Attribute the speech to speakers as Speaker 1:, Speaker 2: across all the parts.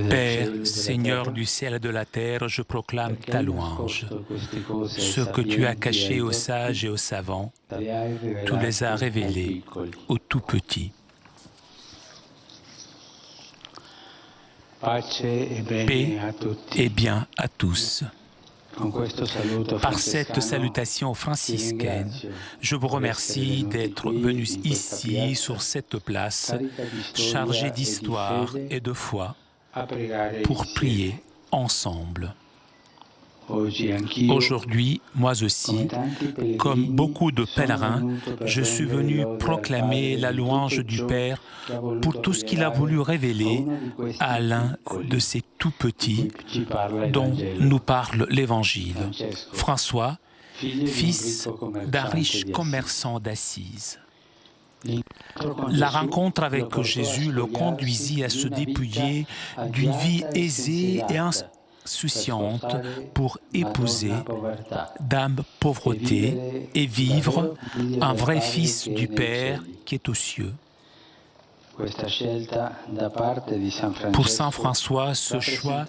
Speaker 1: Père, Seigneur du ciel et de la terre, je proclame ta louange. Ce que tu as caché aux sages et aux savants, tu les as révélés aux tout petits. Paix et bien à tous. Par cette salutation franciscaine, je vous remercie d'être venus ici, sur cette place, chargée d'histoire et de foi, pour prier ensemble. Aujourd'hui, moi aussi, comme beaucoup de pèlerins, je suis venu proclamer la louange du Père pour tout ce qu'il a voulu révéler à l'un de ces tout-petits dont nous parle l'Évangile, François, fils d'un riche commerçant d'Assise. La rencontre avec Jésus le conduisit à se dépouiller d'une vie aisée et insouciante pour épouser d'âme pauvreté et vivre un vrai fils du Père qui est aux cieux. Pour saint François, ce choix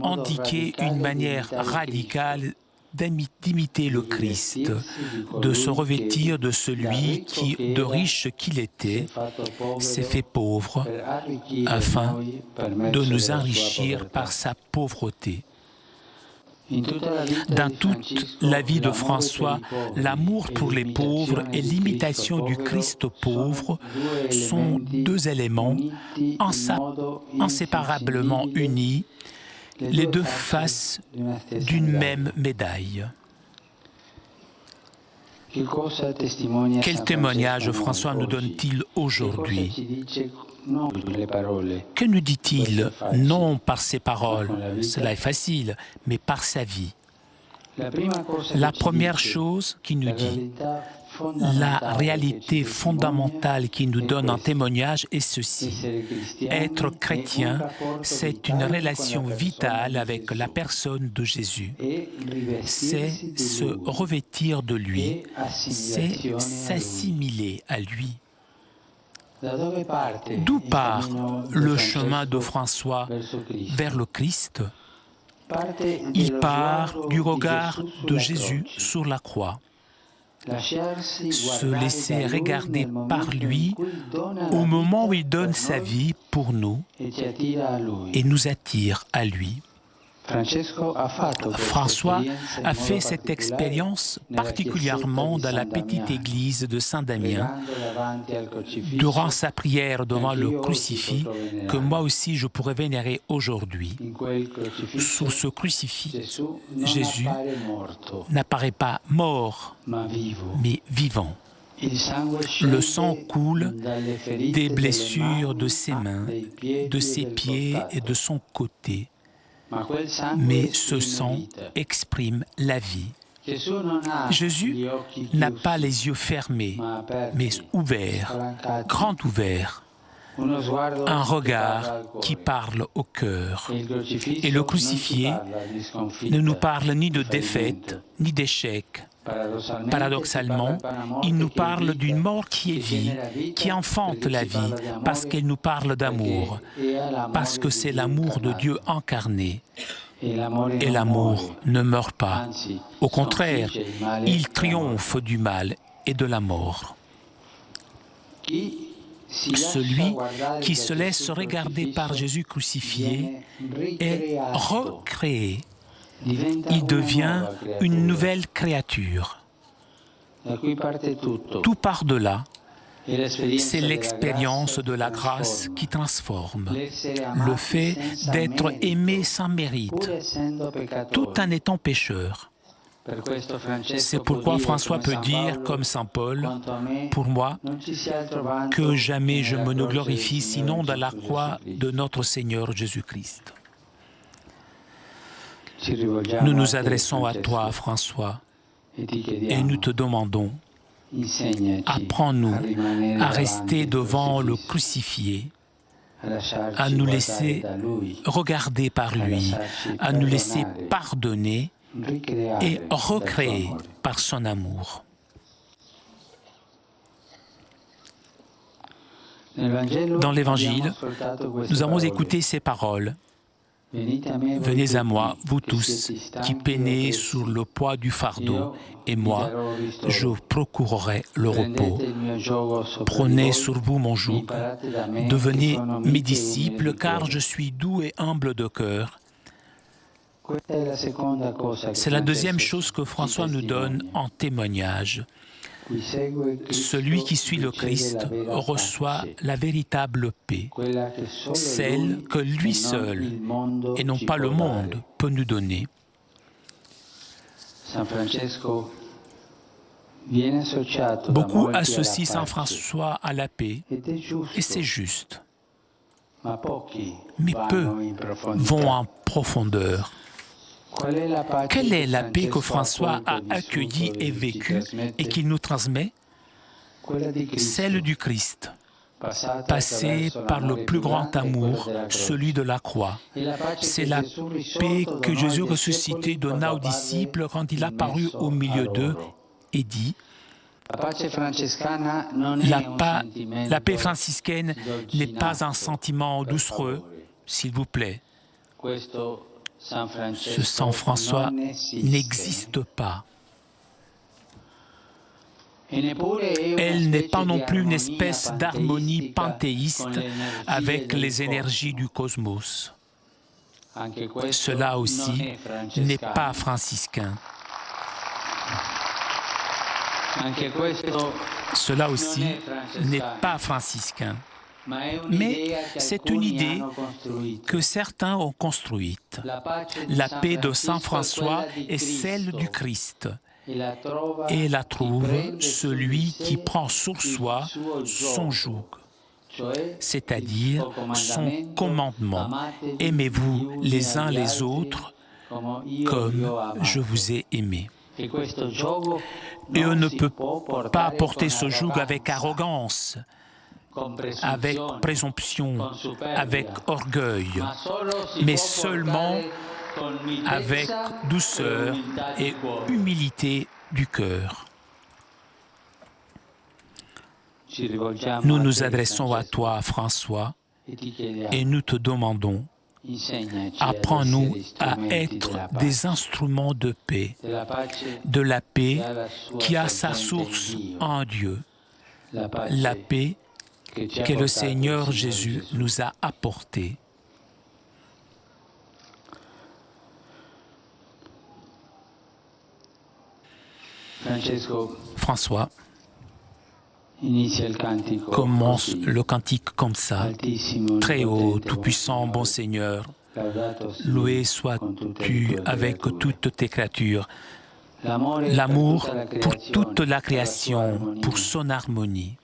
Speaker 1: indiquait une manière radicale d'imiter le Christ, de se revêtir de celui qui, de riche qu'il était, s'est fait pauvre afin de nous enrichir par sa pauvreté. Dans toute la vie de François, l'amour pour les pauvres et l'imitation du Christ pauvre sont deux éléments inséparablement unis, les deux faces d'une même médaille. Quel témoignage François nous donne-t-il aujourd'hui? Que nous dit-il? Non par ses paroles, cela est facile, mais par sa vie. La première chose qu'il nous dit, la réalité fondamentale qui nous donne un témoignage est ceci. Être chrétien, c'est une relation vitale avec la personne de Jésus. C'est se revêtir de lui, c'est s'assimiler à lui. D'où part le chemin de François vers le Christ? Il part du regard de Jésus sur la croix. Se laisser regarder par lui au moment où il donne sa vie pour nous et nous attire à lui. François a fait cette expérience particulièrement dans la petite église de Saint-Damien, durant sa prière devant le crucifix que moi aussi je pourrais vénérer aujourd'hui. Sous ce crucifix, Jésus n'apparaît pas mort, mais vivant. Le sang coule des blessures de ses mains, de ses pieds et de son côté. Mais ce sang exprime la vie. Jésus n'a pas les yeux fermés, mais ouverts, grand ouverts, un regard qui parle au cœur. Et le crucifié ne nous parle ni de défaite, ni d'échec. Paradoxalement, il nous parle d'une mort qui est vie, qui enfante la vie, parce qu'elle nous parle d'amour, parce que c'est l'amour de Dieu incarné. Et l'amour ne meurt pas. Au contraire, il triomphe du mal et de la mort. Celui qui se laisse regarder par Jésus crucifié est recréé. Il devient une nouvelle créature. Tout part de là. C'est l'expérience de la grâce qui transforme, le fait d'être aimé sans mérite, tout en étant pécheur. C'est pourquoi François peut dire, comme saint Paul, pour moi, que jamais je me ne glorifie sinon dans la croix de notre Seigneur Jésus-Christ. Nous nous adressons à toi, François, et nous te demandons, apprends-nous à rester devant le crucifié, à nous laisser regarder par lui, à nous laisser pardonner et recréer par son amour. Dans l'Évangile, nous avons écouté ces paroles. Venez à moi, vous tous, qui peinez sur le poids du fardeau, et moi, je vous procurerai le repos. Prenez sur vous mon joug, devenez mes disciples, car je suis doux et humble de cœur. C'est la deuxième chose que François nous donne en témoignage. Celui qui suit le Christ reçoit la véritable paix, celle que lui seul, et non pas le monde, peut nous donner. Beaucoup associent Saint François à la paix, et c'est juste. Mais peu vont en profondeur. Quelle est la paix que François a accueillie et vécue et qu'il nous transmet? Celle du Christ, passée par le plus grand amour, celui de la croix. C'est la paix que Jésus ressuscité donna aux disciples quand il apparut au milieu d'eux et dit: la paix franciscaine n'est pas un sentiment doucereux, s'il vous plaît. Ce Saint François n'existe pas. Elle n'est pas non plus une espèce d'harmonie panthéiste avec les énergies du cosmos. Cela aussi n'est pas franciscain. Cela aussi n'est pas franciscain. Mais c'est une idée que certains ont construite. La paix de Saint François est celle du Christ. Et la trouve celui qui prend sur soi son joug, c'est-à-dire son commandement. Aimez-vous les uns les autres comme je vous ai aimé. Et on ne peut pas porter ce joug avec arrogance, avec présomption, avec orgueil, mais seulement avec douceur et humilité du cœur. Nous nous adressons à toi, François, et nous te demandons: apprends-nous à être des instruments de paix, de la paix qui a sa source en Dieu, la paix que le Seigneur Jésus nous a apportée. François commence le cantique comme ça: très haut, tout-puissant, bon Seigneur, loué sois-tu avec toutes tes créatures. L'amour pour toute la création, pour son harmonie.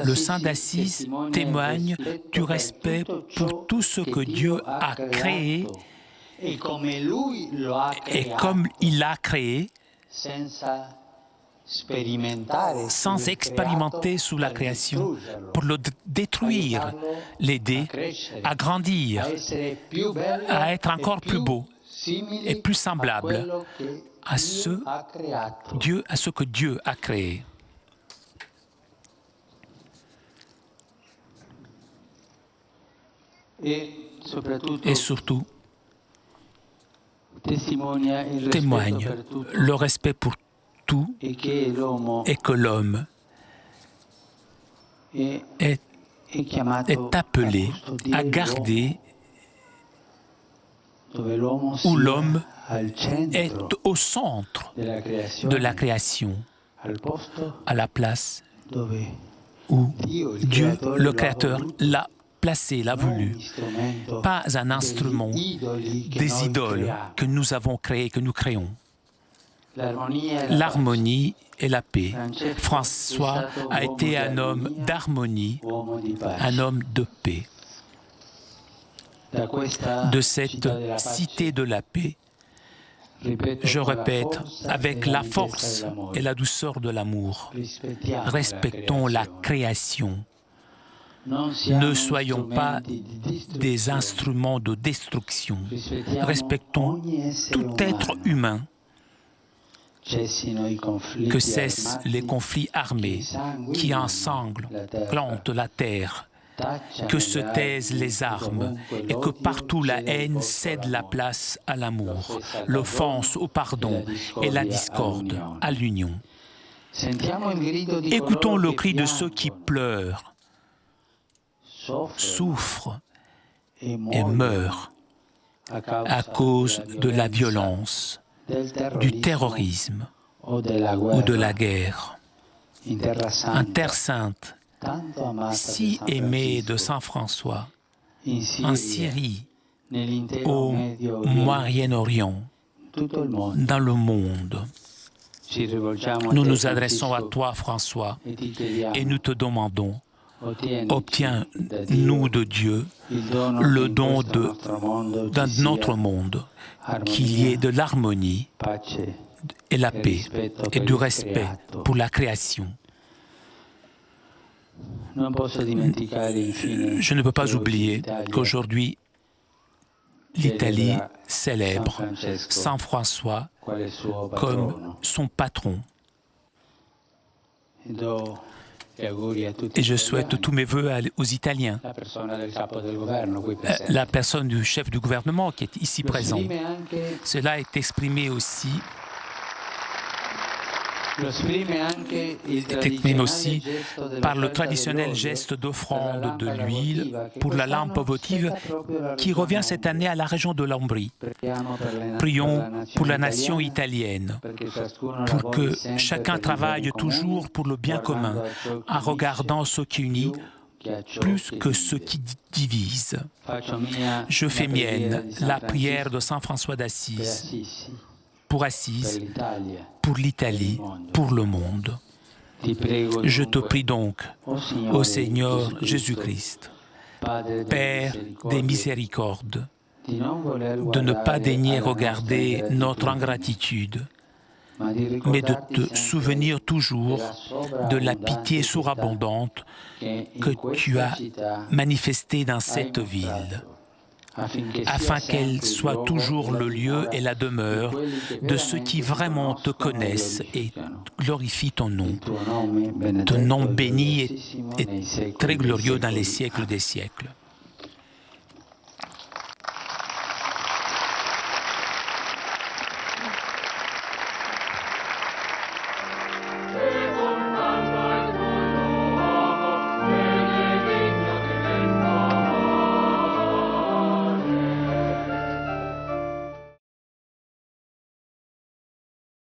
Speaker 1: Le Saint d'Assise témoigne du respect pour tout ce que Dieu a créé et comme il l'a créé, sans expérimenter sous la création, pour le détruire, l'aider à grandir, à être encore plus beau et plus semblable à ce que Dieu a créé. Et surtout, témoigne le respect pour tout et que l'homme est appelé à garder où l'homme est au centre de la création, à la place où Dieu, le Créateur, l'a placé, l'a voulu. Pas un instrument des idoles que nous avons créées, que nous créons. L'harmonie et la paix. François a été un homme d'harmonie, un homme de paix. De cette cité de la paix, je répète, avec la force et la douceur de l'amour, respectons la création. Ne soyons pas des instruments de destruction. Respectons tout être humain que cessent les conflits armés qui ensanglantent la terre, que se taisent les armes et que partout la haine cède la place à l'amour, l'offense au pardon et la discorde à l'union. Écoutons le cri de ceux qui pleurent, souffrent et meurent à cause de la violence, du terrorisme ou de la guerre. En Terre Sainte, si aimée de Saint François, en Syrie, au Moyen-Orient, dans le monde, nous nous adressons à toi, François, et nous te demandons, obtiens-nous de Dieu le don d'un autre monde, qu'il y ait de l'harmonie et la paix et du respect pour la création. Je ne peux pas oublier qu'aujourd'hui, l'Italie célèbre Saint François comme son patron. Et je souhaite tous mes vœux aux Italiens. La personne du chef du gouvernement qui est ici présent. Cela est exprimé aussi par le traditionnel geste d'offrande de l'huile pour la lampe votive qui revient cette année à la région de l'Ombrie. Prions pour la nation italienne, pour que chacun travaille toujours pour le bien commun, en regardant ce qui unit plus que ce qui divise. Je fais mienne la prière de Saint François d'Assise, pour Assise, pour l'Italie, pour le monde. Je te prie donc, ô Seigneur Jésus-Christ, Père des miséricordes, de ne pas daigner regarder notre ingratitude, mais de te souvenir toujours de la pitié surabondante que tu as manifestée dans cette ville, afin qu'elle soit toujours le lieu et la demeure de ceux qui vraiment te connaissent et glorifient ton nom. Ton nom béni est très glorieux dans les siècles des siècles.